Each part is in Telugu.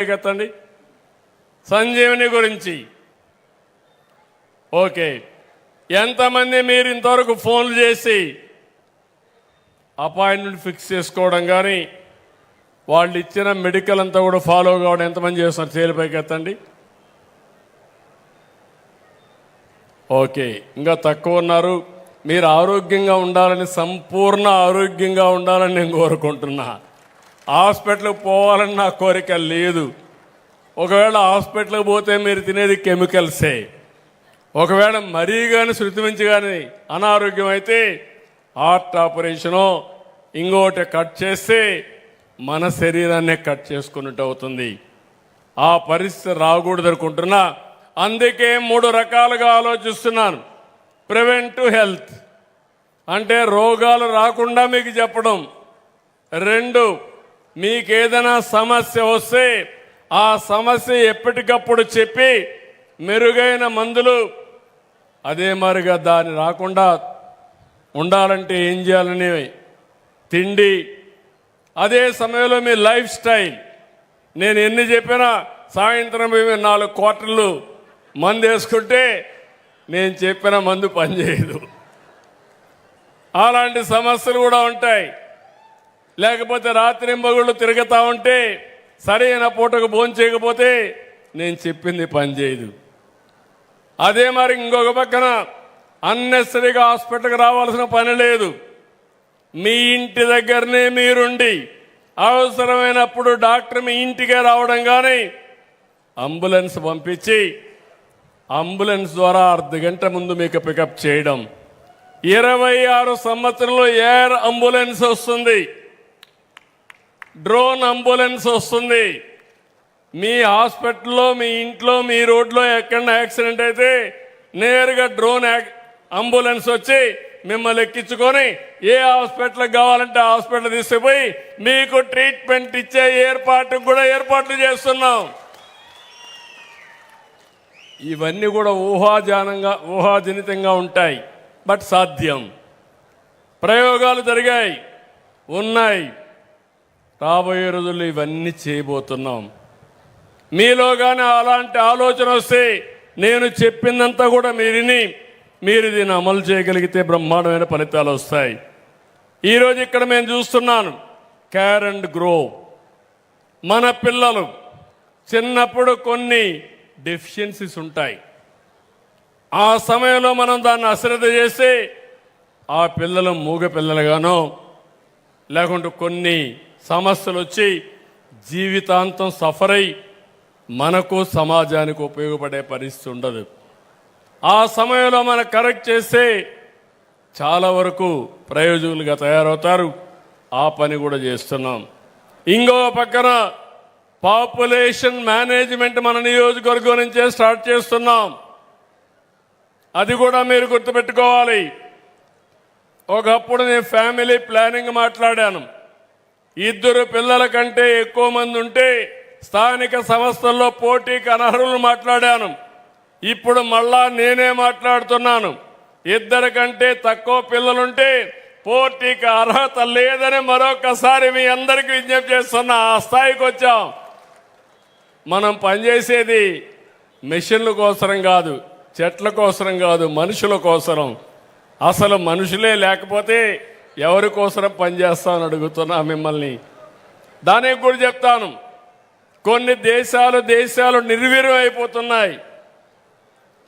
ఎత్తండి. సంజీవని గురించి ఓకే, ఎంతమంది మీరు ఇంతవరకు ఫోన్లు చేసి అపాయింట్మెంట్ ఫిక్స్ చేసుకోవడం కానీ వాళ్ళు ఇచ్చిన మెడికల్ అంతా కూడా ఫాలో కావడం ఎంతమంది చేస్తున్నారు? చేలిపైకి ఎత్తండి. ఓకే, ఇంకా తక్కువ ఉన్నారు. మీరు ఆరోగ్యంగా ఉండాలని, సంపూర్ణ ఆరోగ్యంగా ఉండాలని నేను కోరుకుంటున్నా. హాస్పిటల్కి పోవాలని నా కోరిక లేదు. ఒకవేళ హాస్పిటల్కి పోతే మీరు తినేది కెమికల్సే. ఒకవేళ మరీ కానీ శృతి మించి కానీ అనారోగ్యం అయితే హార్ట్ ఆపరేషనో ఇంకోటి కట్ చేస్తే మన శరీరాన్నే కట్ చేసుకున్నట్టు అవుతుంది. ఆ పరిస్థితి రాకూడదు అనుకుంటున్నా. అందుకే 3 రకాలుగా ఆలోచిస్తున్నాను. ప్రివెంటివ్ హెల్త్ అంటే రోగాలు రాకుండా మీకు చెప్పడం. 2, మీకు ఏదైనా సమస్య వస్తే ఆ సమస్య ఎప్పటికప్పుడు చెప్పి మెరుగైన మందులు, అదే మరిగా దాన్ని రాకుండా ఉండాలంటే ఏం చేయాలని తిండి, అదే సమయంలో మీ లైఫ్ స్టైల్. నేను ఎన్ని చెప్పినా సాయంత్రం 4 క్వార్టర్లు మందు వేసుకుంటే నేను చెప్పిన మందు పనిచేయదు. అలాంటి సమస్యలు కూడా ఉంటాయి. లేకపోతే రాత్రింబగుళ్ళు తిరుగుతూ ఉంటే సరైన పూటకు భోజనం చేయకపోతే నేను చెప్పింది పనిచేయదు. అదే మరి ఇంకొక పక్కన అన్నెసరిగా హాస్పిటల్కి రావాల్సిన పని లేదు. మీ ఇంటి దగ్గరనే మీరుండి అవసరమైనప్పుడు డాక్టర్ మీ ఇంటికే రావడం కానీ అంబులెన్స్ పంపించి అంబులెన్స్ ద్వారా అర్ధగంట ముందు మీకు పికప్ చేయడం. 26 సంవత్సరంలో ఎయిర్ అంబులెన్స్ వస్తుంది, డ్రోన్ అంబులెన్స్ వస్తుంది. మీ హాస్పిటల్లో, మీ ఇంట్లో, మీ రోడ్లో ఎక్కడైనా యాక్సిడెంట్ అయితే నేరుగా డ్రోన్ అంబులెన్స్ వచ్చి మిమ్మల్ని ఎక్కించుకొని ఏ హాస్పిటల్కి కావాలంటే ఆ హాస్పిటల్ తీసుకుపోయి మీకు ట్రీట్మెంట్ ఇచ్చే ఏర్పాట్లు చేస్తున్నాం. ఇవన్నీ కూడా ఊహాజనితంగా ఉంటాయి, బట్ సాధ్యం. ప్రయోగాలు జరిగాయి, ఉన్నాయి. రాబోయే రోజుల్లో ఇవన్నీ చేయబోతున్నాం. మీలో కానీ అలాంటి ఆలోచన వస్తే నేను చెప్పిందంతా కూడా మీరు దీన్ని అమలు చేయగలిగితే బ్రహ్మాండమైన ఫలితాలు వస్తాయి. ఈరోజు ఇక్కడ మేము చూస్తున్నాను కేర్ అండ్ గ్రో. మన పిల్లలు చిన్నప్పుడు కొన్ని డెఫిషియన్సీస్ ఉంటాయి. ఆ సమయంలో మనం దాన్ని అశ్రద్ధ చేస్తే ఆ పిల్లలు మూగ పిల్లలుగానో లేకుంటే కొన్ని సమస్యలు వచ్చి జీవితాంతం సఫర్ అయి మనకు సమాజానికి ఉపయోగపడే పరిస్థితి ఉండదు. ఆ సమయంలో మనం కరెక్ట్ చేస్తే చాలా వరకు ప్రయోజకులుగా తయారవుతారు. ఆ పని కూడా చేస్తున్నాం. ఇంకో పక్కన పాపులేషన్ మేనేజ్మెంట్ మన నియోజకవర్గం నుంచే స్టార్ట్ చేస్తున్నాం. అది కూడా మీరు గుర్తుపెట్టుకోవాలి. ఒకప్పుడు నేను ఫ్యామిలీ ప్లానింగ్ మాట్లాడాను. 2 పిల్లల కంటే ఎక్కువ మంది ఉంటే స్థానిక సంస్థల్లో పోటీకి అనర్హులు మాట్లాడాను. ఇప్పుడు మళ్ళా నేనే మాట్లాడుతున్నాను. 2 కంటే తక్కువ పిల్లలుంటే పోటీకి అర్హత లేదని మరొకసారి మీ అందరికీ విజ్ఞప్తి చేస్తున్నా. ఆ స్థాయికి వచ్చాం. మనం పనిచేసేది మెషిన్ల కోసరం కాదు, చెట్ల కోసరం కాదు, మనుషుల కోసరం. అసలు మనుషులే లేకపోతే ఎవరి కోసరం పనిచేస్తామని అడుగుతున్నా మిమ్మల్ని. దానికి కూడా చెప్తాను, కొన్ని దేశాలు నిర్వీర్యం అయిపోతున్నాయి.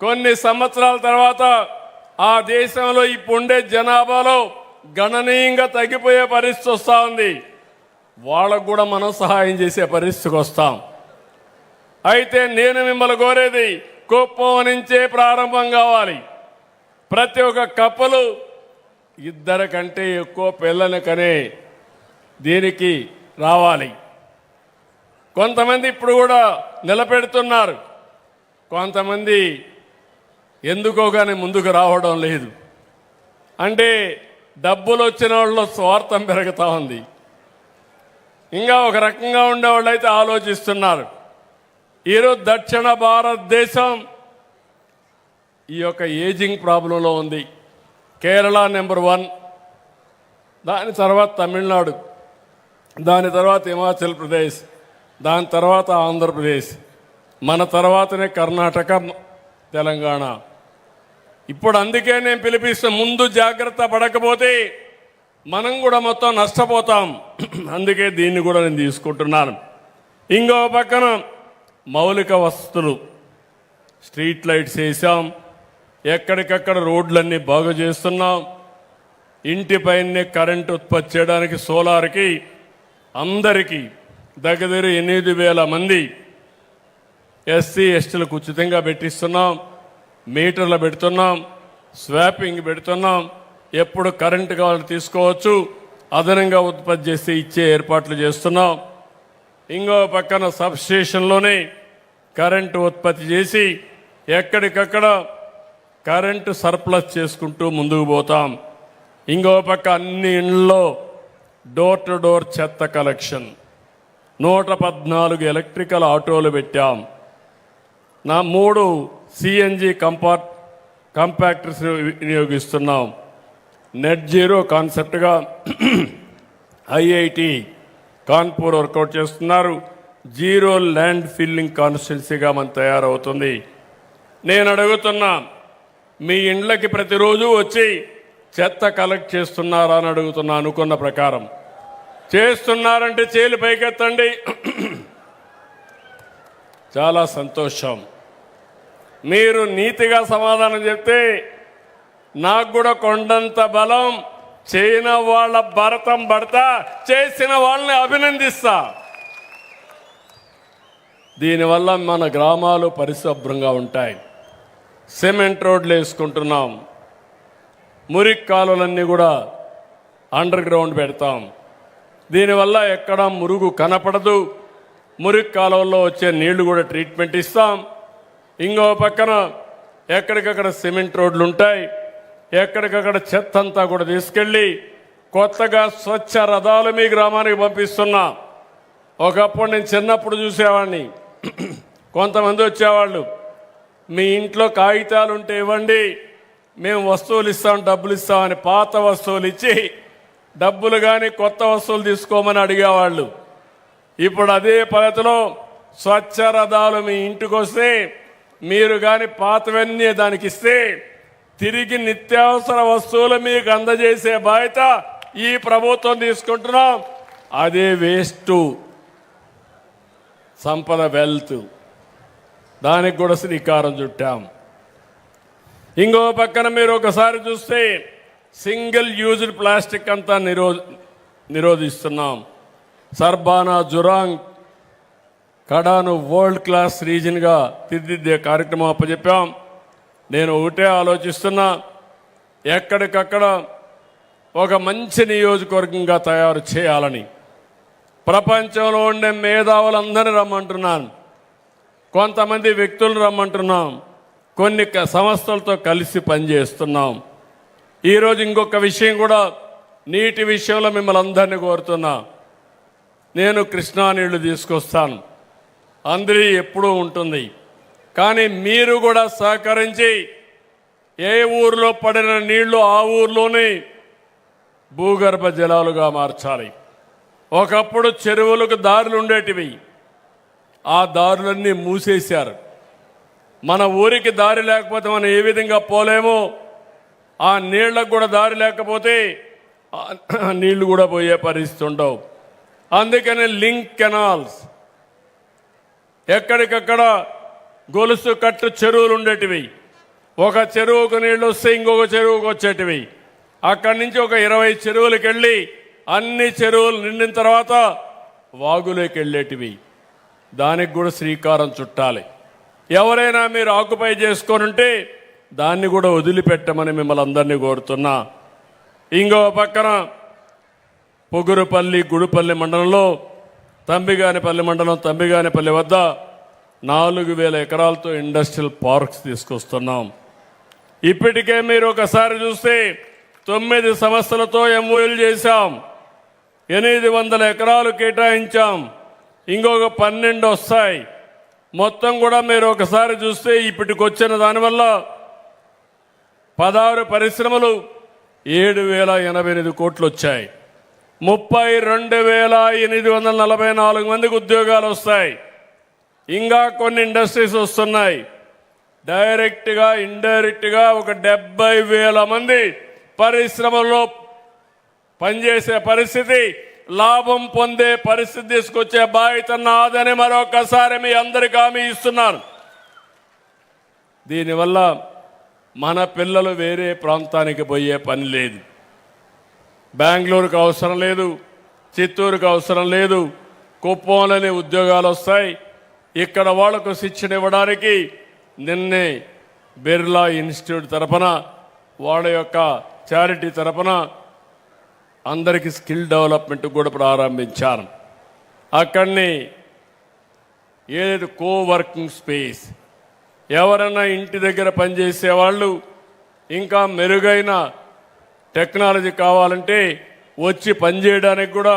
కొన్ని సంవత్సరాల తర్వాత ఆ దేశంలో ఇప్పుడుండే జనాభాలో గణనీయంగా తగ్గిపోయే పరిస్థితి వస్తూ ఉంది. వాళ్ళకు కూడా మనం సహాయం చేసే పరిస్థితికి వస్తాం. అయితే నేను మిమ్మల్ని కోరేది కుప్పం నుంచే ప్రారంభం కావాలి. ప్రతి ఒక్క కప్పులు 2 కంటే ఎక్కువ పిల్లలు కనే దీనికి రావాలి. కొంతమంది ఇప్పుడు కూడా నిలబెడుతున్నారు, కొంతమంది ఎందుకో కానీ ముందుకు రావడం లేదు. అంటే డబ్బులు వచ్చిన వాళ్ళలో స్వార్థం పెరుగుతూ ఉంది. ఇంకా ఒక రకంగా ఉండేవాళ్ళు అయితే ఆలోచిస్తున్నారు. ఈరోజు దక్షిణ భారతదేశం ఈ యొక్క ఏజింగ్ ప్రాబ్లంలో ఉంది. కేరళ నెంబర్ 1, దాని తర్వాత తమిళనాడు, దాని తర్వాత హిమాచల్ ప్రదేశ్, దాని తర్వాత ఆంధ్రప్రదేశ్, మన తర్వాతనే కర్ణాటక, తెలంగాణ. ఇప్పుడు అందుకే నేను పిలిపిస్తున్న, ముందు జాగ్రత్త పడకపోతే మనం కూడా మొత్తం నష్టపోతాం. అందుకే దీన్ని కూడా నేను తీసుకుంటున్నాను. ఇంకో పక్కన మౌలిక వసతులు, స్ట్రీట్ లైట్స్ వేసాం, ఎక్కడికక్కడ రోడ్లన్నీ బాగు చేస్తున్నాం. ఇంటిపైనే కరెంటు ఉత్పత్తి చేయడానికి సోలార్కి అందరికీ దగ్గర 8,000 మంది ఎస్సీ ఎస్టీలకు ఉచితంగా పెట్టిస్తున్నాం. మీటర్లు పెడుతున్నాం, స్వాపింగ్ పెడుతున్నాం. ఎప్పుడు కరెంటు కావాలని తీసుకోవచ్చు, అదనంగా ఉత్పత్తి చేసి ఇచ్చే ఏర్పాట్లు చేస్తున్నాం. ఇంకో పక్కన సబ్ స్టేషన్లోనే కరెంటు ఉత్పత్తి చేసి ఎక్కడికక్కడ కరెంటు సర్ప్లస్ చేసుకుంటూ ముందుకు పోతాం. ఇంకో పక్క అన్ని ఇళ్లలో డోర్ టు డోర్ చెత్త కలెక్షన్, 114 ఎలక్ట్రికల్ ఆటోలు పెట్టాం. 3 సిఎన్జి కంపాక్టర్స్ వినియోగిస్తున్నాం. నెట్ జీరో కాన్సెప్ట్గా ఐఐటి కాన్పూర్ వర్కౌట్ చేస్తున్నారు. జీరో ల్యాండ్ ఫిల్లింగ్ కాన్స్టిట్యున్సీగా మనం తయారవుతుంది. నేను అడుగుతున్నా, మీ ఇండ్లకి ప్రతిరోజు వచ్చి చెత్త కలెక్ట్ చేస్తున్నారా అని అడుగుతున్నా. అనుకున్న ప్రకారం చేస్తున్నారంటే చేలు పైకెత్తండి. చాలా సంతోషం. మీరు నీతిగా సమాధానం చెప్తే నాకు కూడా కొండంత బలం. చేయన వాళ్ళ భరతం పడతా, చేసిన వాళ్ళని అభినందిస్తా. దీనివల్ల మన గ్రామాలు పరిశుభ్రంగా ఉంటాయి. సిమెంట్ రోడ్లు వేసుకుంటున్నాం. మురికి కాలువలన్నీ కూడా అండర్ గ్రౌండ్ పెడతాం. దీనివల్ల ఎక్కడ మురుగు కనపడదు. మురికి కాలువల్లో వచ్చే నీళ్లు కూడా ట్రీట్మెంట్ ఇస్తాం. ఇంకో పక్కన ఎక్కడికక్కడ సిమెంట్ రోడ్లు ఉంటాయి. ఎక్కడికక్కడ చెత్త అంతా కూడా తీసుకెళ్ళి కొత్తగా స్వచ్ఛ రథాలు మీ గ్రామానికి పంపిస్తున్నా. ఒకప్పుడు నేను చిన్నప్పుడు చూసేవాడిని, కొంతమంది వచ్చేవాళ్ళు, మీ ఇంట్లో కాగితాలు ఉంటే ఇవ్వండి, మేము వస్తువులు ఇస్తాం, డబ్బులు ఇస్తామని పాత వస్తువులు ఇచ్చి డబ్బులు కానీ కొత్త వస్తువులు తీసుకోమని అడిగేవాళ్ళు. ఇప్పుడు అదే పద్ధతిలో స్వచ్ఛ రథాలు మీ ఇంటికి వస్తే మీరు కానీ పాతవన్నీ దానికి ఇస్తే తిరిగి నిత్యావసర వస్తువులు మీకు అందజేసే బాధ్యత ఈ ప్రభుత్వం తీసుకుంటున్నాం. అదే వేస్ట్ సంపద, వెల్త్, దానికి కూడా శ్రీకారం చుట్టాం. ఇంకో పక్కన మీరు ఒకసారి చూస్తే సింగిల్ యూజ్డ్ ప్లాస్టిక్ అంతా నిరోధిస్తున్నాం. సర్బానా, జురాంగ్, కడాను వరల్డ్ క్లాస్ రీజన్గా తీర్చిదిద్దే కార్యక్రమం అప్పచెప్పాం. నేను ఒకటే ఆలోచిస్తున్నా, ఎక్కడికక్కడ ఒక మంచి నియోజకవర్గంగా తయారు చేయాలని. ప్రపంచంలో ఉండే మేధావులందరినీ రమ్మంటున్నాను, కొంతమంది వ్యక్తులను రమ్మంటున్నాం, కొన్ని సంస్థలతో కలిసి పనిచేస్తున్నాం. ఈరోజు ఇంకొక విషయం కూడా, నీటి విషయంలో మిమ్మల్ని అందరినీ కోరుతున్నా. నేను కృష్ణా నీళ్లు తీసుకొస్తాను, అందరి ఎప్పుడూ ఉంటుంది. కానీ మీరు కూడా సహకరించి ఏ ఊరిలో పడిన నీళ్లు ఆ ఊర్లోనే భూగర్భ జలాలుగా మార్చాలి. ఒకప్పుడు చెరువులకు దారులు ఉండేటివి, ఆ దారులన్నీ మూసేశారు. మన ఊరికి దారి లేకపోతే మనం ఏ విధంగా పోలేమో, ఆ నీళ్లకు కూడా దారి లేకపోతే నీళ్లు కూడా పోయే పరిస్థితి ఉండవు. అందుకని లింక్ కెనాల్స్, ఎక్కడికక్కడ గొలుసు కట్టు చెరువులు ఉండేటివి. ఒక చెరువుకు నీళ్ళు వస్తే ఇంకొక చెరువుకు వచ్చేటివి. అక్కడి నుంచి ఒక 20 చెరువులకు వెళ్ళి అన్ని చెరువులు నిండిన తర్వాత వాగులోకి వెళ్ళేటివి. దానికి కూడా శ్రీకారం చుట్టాలి. ఎవరైనా మీరు ఆక్యుపై చేసుకొని ఉంటే దాన్ని కూడా వదిలిపెట్టమని మిమ్మల్ని అందరినీ కోరుతున్నా. ఇంకో పక్కన పొగురుపల్లి, గుడిపల్లి మండలంలో తంబిగానిపల్లి మండలం తంబిగానిపల్లి వద్ద 4,000 ఎకరాలతో ఇండస్ట్రియల్ పార్క్స్ తీసుకొస్తున్నాం. ఇప్పటికే మీరు ఒకసారి చూస్తే 9 సంస్థలతో ఎంఓయూలు చేశాం, 800 ఎకరాలు కేటాయించాం, ఇంకొక 12 వస్తాయి. మొత్తం కూడా మీరు ఒకసారి చూస్తే ఇప్పటికొచ్చిన దానివల్ల 16 పరిశ్రమలు 7,088 కోట్లు వచ్చాయి. 32,844 మందికి ఉద్యోగాలు వస్తాయి. ఇంకా కొన్ని ఇండస్ట్రీస్ వస్తున్నాయి. డైరెక్ట్గా ఇండైరెక్ట్గా ఒక 70,000 మంది పరిశ్రమల్లో పనిచేసే పరిస్థితి, లాభం పొందే పరిస్థితి తీసుకొచ్చే బాధ్యత నాదని మరొకసారి మీ అందరికీ హామీ ఇస్తున్నాను. దీనివల్ల మన పిల్లలు వేరే ప్రాంతానికి పోయే పని లేదు. బెంగళూరుకు అవసరం లేదు, చిత్తూరుకు అవసరం లేదు, కుప్పంలోనే ఉద్యోగాలు వస్తాయి. ఇక్కడ వాళ్లకు శిక్షణ ఇవ్వడానికి నిన్నే బిర్లా ఇన్స్టిట్యూట్ తరపున వాళ్ళ యొక్క చారిటీ తరపున అందరికీ స్కిల్ డెవలప్మెంట్ కూడా ప్రారంభించారు. అక్కడిని ఏదైతే కోవర్కింగ్ స్పేస్, ఎవరైనా ఇంటి దగ్గర పనిచేసే వాళ్ళు ఇంకా మెరుగైన టెక్నాలజీ కావాలంటే వచ్చి పనిచేయడానికి కూడా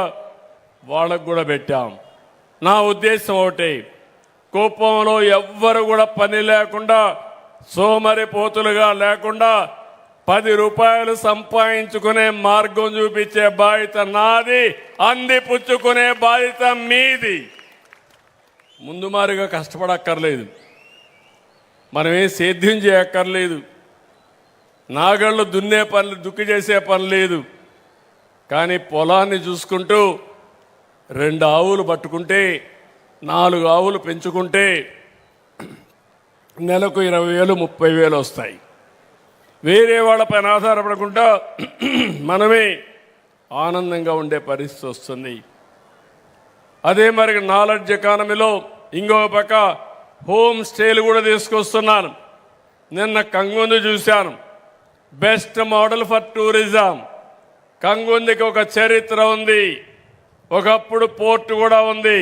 వాళ్ళకు కూడా పెట్టాం. నా ఉద్దేశం ఒకటి, కుప్పంలో ఎవ్వరు కూడా పని లేకుండా సోమరిపోతులుగా లేకుండా 10 రూపాయలు సంపాదించుకునే మార్గం చూపించే బాధ్యత నాది, అందిపుచ్చుకునే బాధ్యత మీది. ముందు మారిగా కష్టపడక్కర్లేదు, మనమేం సేద్యం చేయక్కర్లేదు, నాగళ్ళు దున్నే పనులు దుక్కి చేసే పని లేదు. కానీ పొలాన్ని చూసుకుంటూ 2 ఆవులు పట్టుకుంటే 4 ఆవులు పెంచుకుంటే నెలకు 20,000 30,000 వస్తాయి. వేరే వాళ్ళపైన ఆధారపడకుండా మనమే ఆనందంగా ఉండే పరిస్థితి వస్తుంది. అదే మరి నాలెడ్జ్ ఎకానమీలో ఇంకో పక్క హోమ్ స్టేలు కూడా తీసుకొస్తున్నాను. నిన్న కంగుంది చూశాను, బెస్ట్ మోడల్ ఫర్ టూరిజం. కంగుందికి ఒక చరిత్ర ఉంది, ఒకప్పుడు పోర్ట్ కూడా ఉంది,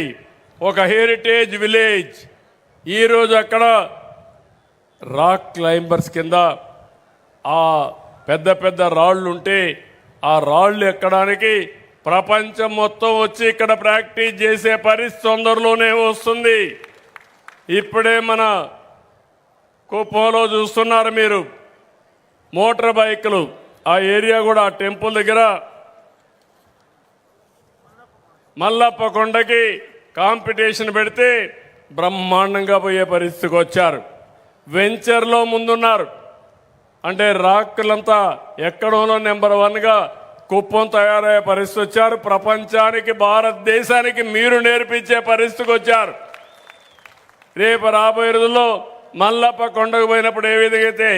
ఒక హెరిటేజ్ విలేజ్. ఈరోజు అక్కడ రాక్ క్లైంబర్స్ కింద ఆ పెద్ద పెద్ద రాళ్ళు ఉంటే ఆ రాళ్ళు ఎక్కడానికి ప్రపంచం మొత్తం వచ్చి ఇక్కడ ప్రాక్టీస్ చేసే పరిస్థితి తొందరలోనే వస్తుంది. ఇప్పుడే మన కుప్పంలో చూస్తున్నారు మీరు మోటార్ బైకులు, ఆ ఏరియా కూడా ఆ టెంపుల్ దగ్గర మల్లప్ప కొండకి కాంపిటీషన్ పెడితే బ్రహ్మాండంగా పోయే పరిస్థితికి వచ్చారు. వెంచర్లో ముందున్నారు. అంటే రాక్కులంతా ఎక్కడోనో నెంబర్ 1గా కుప్పం తయారయ్యే పరిస్థితి వచ్చారు. ప్రపంచానికి భారతదేశానికి మీరు నేర్పించే పరిస్థితికి వచ్చారు. రేపు రాబోయే రోజుల్లో మల్లప్ప కొండకు పోయినప్పుడు ఏ విధంగా అయితే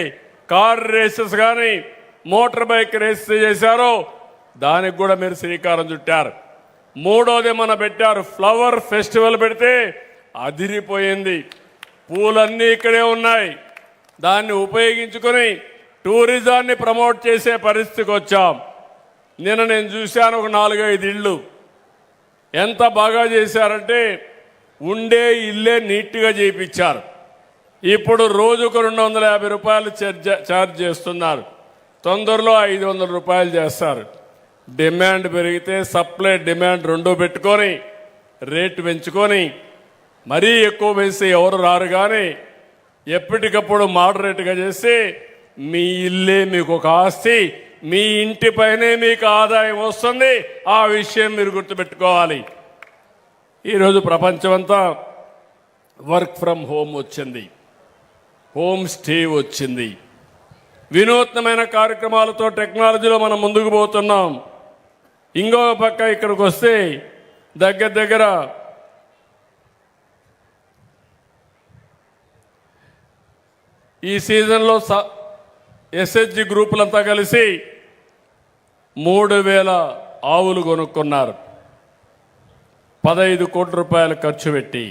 కార్ రేసెస్ కానీ మోటార్ బైక్ రేసెస్ చేశారో దానికి కూడా మీరు శ్రీకారం చుట్టారు. 3వది మన పెట్టారు, ఫ్లవర్ ఫెస్టివల్ పెడితే అదిరిపోయింది. పూలన్నీ ఇక్కడే ఉన్నాయి, దాన్ని ఉపయోగించుకొని టూరిజాన్ని ప్రమోట్ చేసే పరిస్థితికి వచ్చాం. నిన్న నేను చూశాను ఒక 4-5 ఇళ్ళు ఎంత బాగా చేశారంటే ఉండే ఇల్లే నీట్గా చేయించారు. ఇప్పుడు రోజుకు 250 రూపాయలు ఛార్జ్ చేస్తున్నారు, తొందరలో 500 రూపాయలు చేస్తారు. డిమాండ్ పెరిగితే సప్లై డిమాండ్ 2 పెట్టుకొని రేటు పెంచుకొని మరీ ఎక్కువ పెంచి ఎవరు రారు, కానీ ఎప్పటికప్పుడు మోడరేట్గా చేసి మీ ఇల్లే మీకు ఒక ఆస్తి, మీ ఇంటిపైనే మీకు ఆదాయం వస్తుంది. ఆ విషయం మీరు గుర్తుపెట్టుకోవాలి. ఈరోజు ప్రపంచమంతా వర్క్ ఫ్రమ్ హోమ్ వచ్చింది, హోమ్ స్టే వచ్చింది. వినూత్నమైన కార్యక్రమాలతో టెక్నాలజీలో మనం ముందుకు పోతున్నాం. ఇంకో పక్క ఇక్కడికి వస్తే దగ్గర ఈ సీజన్లో ఎస్హెచ్జి గ్రూపులంతా కలిసి 3,000 ఆవులు కొనుక్కున్నారు, 15 కోట్ల రూపాయలు ఖర్చు పెట్టి.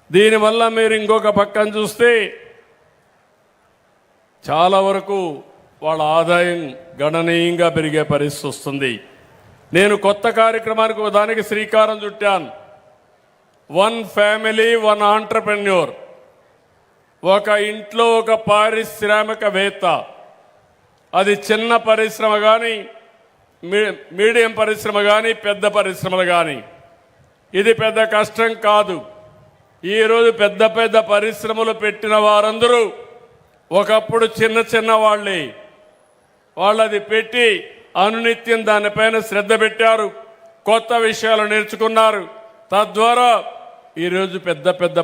దీనివల్ల మీరు ఇంకొక పక్కన చూస్తే చాలా వరకు వాళ్ళ ఆదాయం గణనీయంగా పెరిగే పరిస్థితి వస్తుంది. నేను కొత్త కార్యక్రమానికి దానికి శ్రీకారం చుట్టాను. 1 ఫ్యామిలీ 1 ఆంటర్ప్రెన్యూర్. ఒక ఇంట్లో ఒక పారిశ్రామికవేత్త, అది చిన్న పరిశ్రమ కానీ మీడియం పరిశ్రమ కానీ పెద్ద పరిశ్రమలు కానీ, ఇది పెద్ద కష్టం కాదు. ఈరోజు పెద్ద పెద్ద పరిశ్రమలు పెట్టిన వారందరూ ఒకప్పుడు చిన్న వాళ్ళది పెట్టి అనునిత్యం దానిపైన శ్రద్ధ పెట్టారు, కొత్త విషయాలు నేర్చుకున్నారు. తద్వారా ఈరోజు పెద్ద పెద్ద